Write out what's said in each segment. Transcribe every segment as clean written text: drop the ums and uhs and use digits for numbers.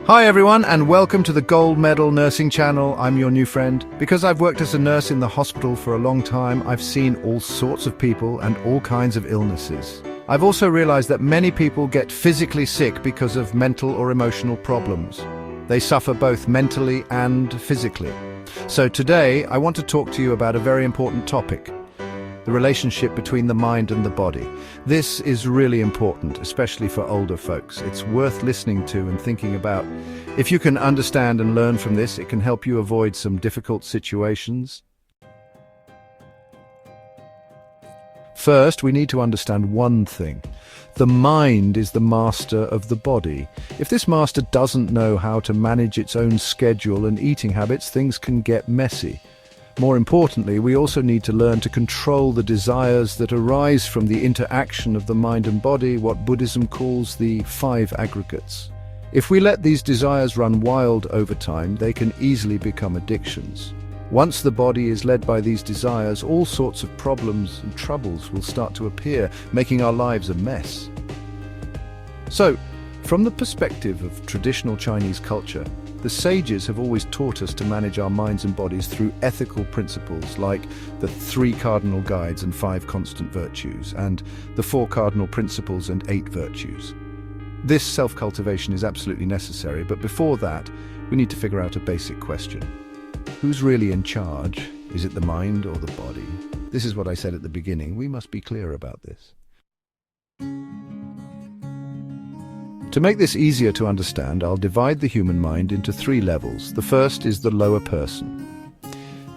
Hi everyone, and welcome to the Gold Medal Nursing Channel. I'm your new friend. Because I've worked as a nurse in the hospital for a long time, I've seen all sorts of people and all kinds of illnesses. I've also realized that many people get physically sick because of mental or emotional problems. They suffer both mentally and physically. So today, I want to talk to you about a very important topic: the relationship between the mind and the body. This is really important, especially for older folks. It's worth listening to and thinking about. If you can understand and learn from this, it can help you avoid some difficult situations. First, we need to understand one thing. The mind is the master of the body. If this master doesn't know how to manage its own schedule and eating habits, things can get messy. More importantly, we also need to learn to control the desires that arise from the interaction of the mind and body, what Buddhism calls the 5 aggregates. If we let these desires run wild over time, they can easily become addictions. Once the body is led by these desires, all sorts of problems and troubles will start to appear, making our lives a mess. So, from the perspective of traditional Chinese culture, the sages have always taught us to manage our minds and bodies through ethical principles like the 3 cardinal guides and 5 constant virtues, and the 4 cardinal principles and 8 virtues. This self-cultivation is absolutely necessary, but before that, we need to figure out a basic question. Who's really in charge? Is it the mind or the body? This is what I said at the beginning. We must be clear about this. To make this easier to understand, I'll divide the human mind into 3 levels. The first is the lower person.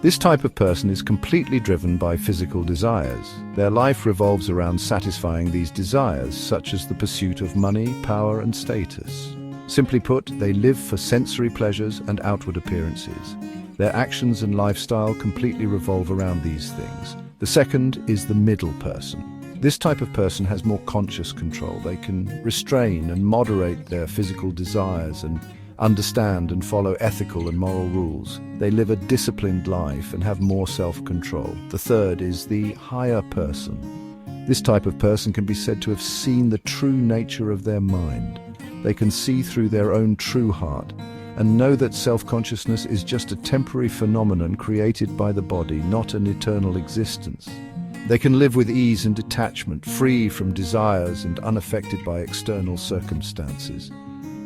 This type of person is completely driven by physical desires. Their life revolves around satisfying these desires, such as the pursuit of money, power, and status. Simply put, they live for sensory pleasures and outward appearances. Their actions and lifestyle completely revolve around these things. The second is the middle person. This type of person has more conscious control. They can restrain and moderate their physical desires and understand and follow ethical and moral rules. They live a disciplined life and have more self-control. The third is the higher person. This type of person can be said to have seen the true nature of their mind. They can see through their own true heart and know that self-consciousness is just a temporary phenomenon created by the body, not an eternal existence. They can live with ease and detachment, free from desires and unaffected by external circumstances.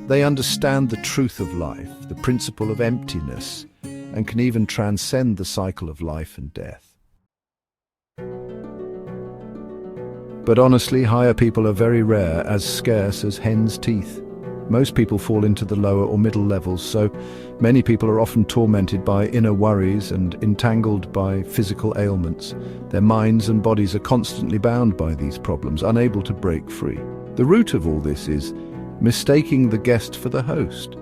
They understand the truth of life, the principle of emptiness, and can even transcend the cycle of life and death. But honestly, higher people are very rare, as scarce as hen's teeth. Most people fall into the lower or middle levels, so many people are often tormented by inner worries and entangled by physical ailments. Their minds and bodies are constantly bound by these problems, unable to break free. The root of all this is mistaking the guest for the host,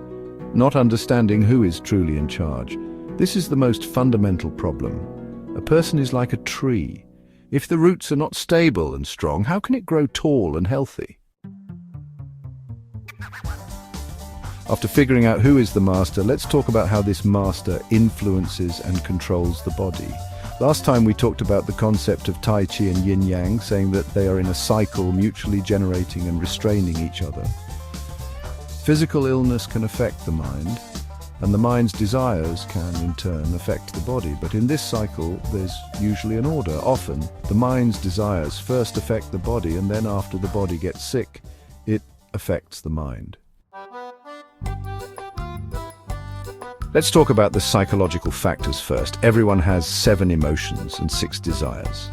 not understanding who is truly in charge. This is the most fundamental problem. A person is like a tree. If the roots are not stable and strong, how can it grow tall and healthy? After figuring out who is the master, let's talk about how this master influences and controls the body. Last time we talked about the concept of Tai Chi and Yin Yang, saying that they are in a cycle, mutually generating and restraining each other. Physical illness can affect the mind, and the mind's desires can in turn affect the body. But in this cycle, there's usually an order. Often, the mind's desires first affect the body, and then after the body gets sick, it affects the mind. Let's talk about the psychological factors first. Everyone has 7 emotions and 6 desires.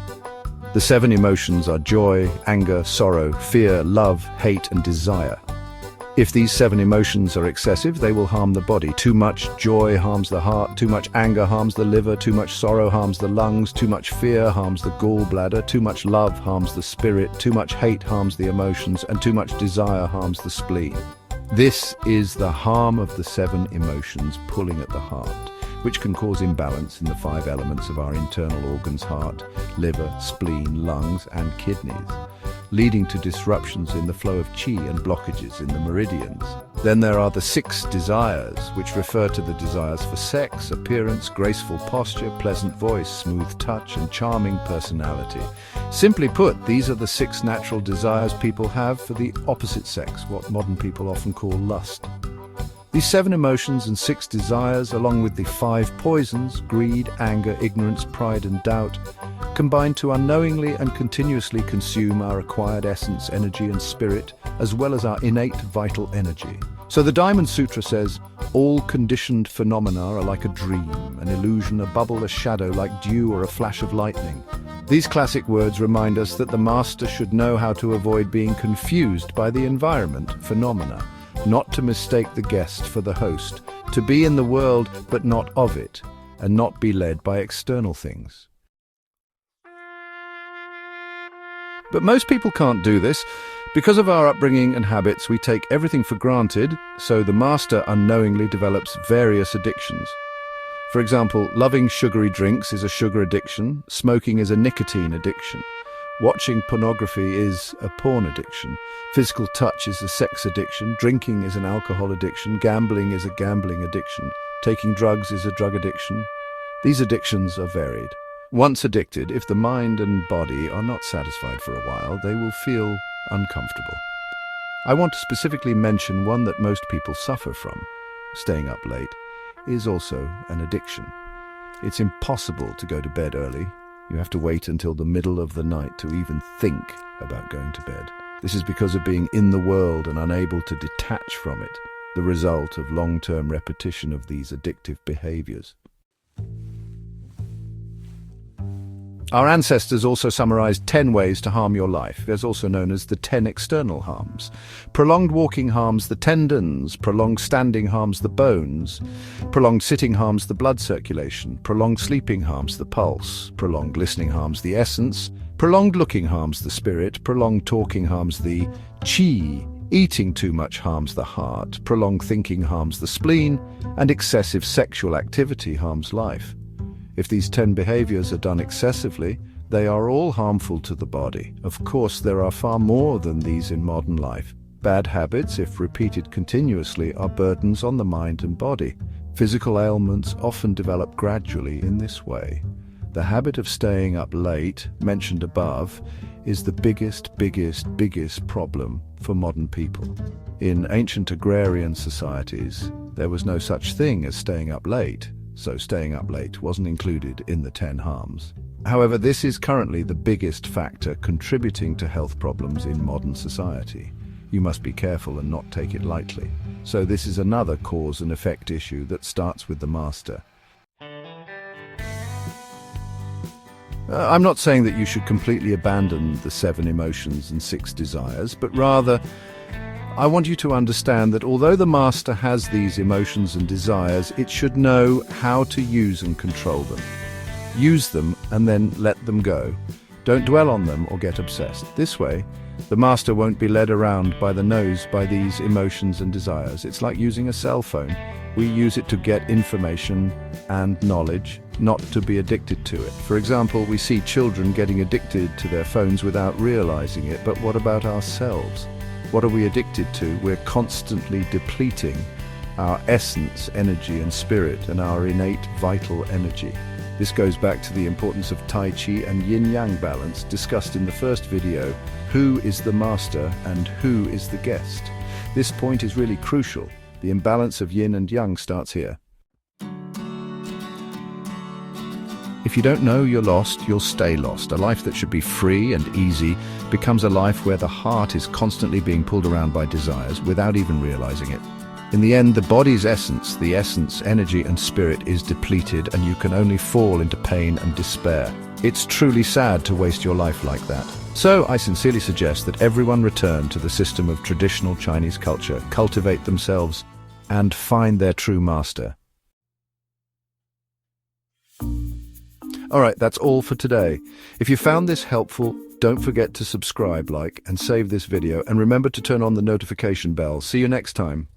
The 7 emotions are joy, anger, sorrow, fear, love, hate, and desire. If these 7 emotions are excessive, they will harm the body. Too much joy harms the heart, too much anger harms the liver, too much sorrow harms the lungs, too much fear harms the gallbladder, too much love harms the spirit, too much hate harms the emotions, and too much desire harms the spleen. This is the harm of the 7 emotions pulling at the heart, which can cause imbalance in the 5 elements of our internal organs: heart, liver, spleen, lungs, and kidneys, leading to disruptions in the flow of qi and blockages in the meridians. Then there are the 6 desires, which refer to the desires for sex, appearance, graceful posture, pleasant voice, smooth touch, and charming personality. Simply put, these are the 6 natural desires people have for the opposite sex, what modern people often call lust. These 7 emotions and 6 desires, along with the 5 poisons, greed, anger, ignorance, pride and doubt, combine to unknowingly and continuously consume our acquired essence, energy and spirit, as well as our innate vital energy. So the Diamond Sutra says, all conditioned phenomena are like a dream, an illusion, a bubble, a shadow, like dew or a flash of lightning. These classic words remind us that the master should know how to avoid being confused by the environment, phenomena, not to mistake the guest for the host, to be in the world but not of it, and not be led by external things. But most people can't do this. Because of our upbringing and habits, we take everything for granted, so the master unknowingly develops various addictions. For example, loving sugary drinks is a sugar addiction, smoking is a nicotine addiction, watching pornography is a porn addiction, physical touch is a sex addiction, drinking is an alcohol addiction, gambling is a gambling addiction, taking drugs is a drug addiction. These addictions are varied. Once addicted, if the mind and body are not satisfied for a while, they will feel uncomfortable. I want to specifically mention one that most people suffer from. Staying up late is also an addiction. It's impossible to go to bed early. You have to wait until the middle of the night to even think about going to bed. This is because of being in the world and unable to detach from it, the result of long-term repetition of these addictive behaviors. Our ancestors also summarized 10 ways to harm your life. There's also known as the 10 external harms. Prolonged walking harms the tendons, prolonged standing harms the bones, prolonged sitting harms the blood circulation, prolonged sleeping harms the pulse, prolonged listening harms the essence, prolonged looking harms the spirit, prolonged talking harms the qi, eating too much harms the heart, prolonged thinking harms the spleen, and excessive sexual activity harms life. If these 10 behaviors are done excessively, they are all harmful to the body. Of course, there are far more than these in modern life. Bad habits, if repeated continuously, are burdens on the mind and body. Physical ailments often develop gradually in this way. The habit of staying up late, mentioned above, is the biggest problem for modern people. In ancient agrarian societies, there was no such thing as staying up late. So staying up late wasn't included in the 10 harms. However, this is currently the biggest factor contributing to health problems in modern society. You must be careful and not take it lightly. So this is another cause and effect issue that starts with the master. I'm not saying that you should completely abandon the 7 emotions and 6 desires, but rather I want you to understand that although the master has these emotions and desires, it should know how to use and control them. Use them and then let them go. Don't dwell on them or get obsessed. This way, the master won't be led around by the nose by these emotions and desires. It's like using a cell phone. We use it to get information and knowledge, not to be addicted to it. For example, we see children getting addicted to their phones without realizing it, but what about ourselves? What are we addicted to? We're constantly depleting our essence, energy and spirit, and our innate vital energy. This goes back to the importance of Tai Chi and Yin-Yang balance discussed in the first video, who is the master and who is the guest. This point is really crucial. The imbalance of yin and yang starts here. If you don't know you're lost, you'll stay lost. A life that should be free and easy becomes a life where the heart is constantly being pulled around by desires without even realizing it. In the end, the body's essence, energy and spirit is depleted, and you can only fall into pain and despair. It's truly sad to waste your life like that. So I sincerely suggest that everyone return to the system of traditional Chinese culture, cultivate themselves, and find their true master. Alright, that's all for today. If you found this helpful, don't forget to subscribe, like, and save this video, and remember to turn on the notification bell. See you next time.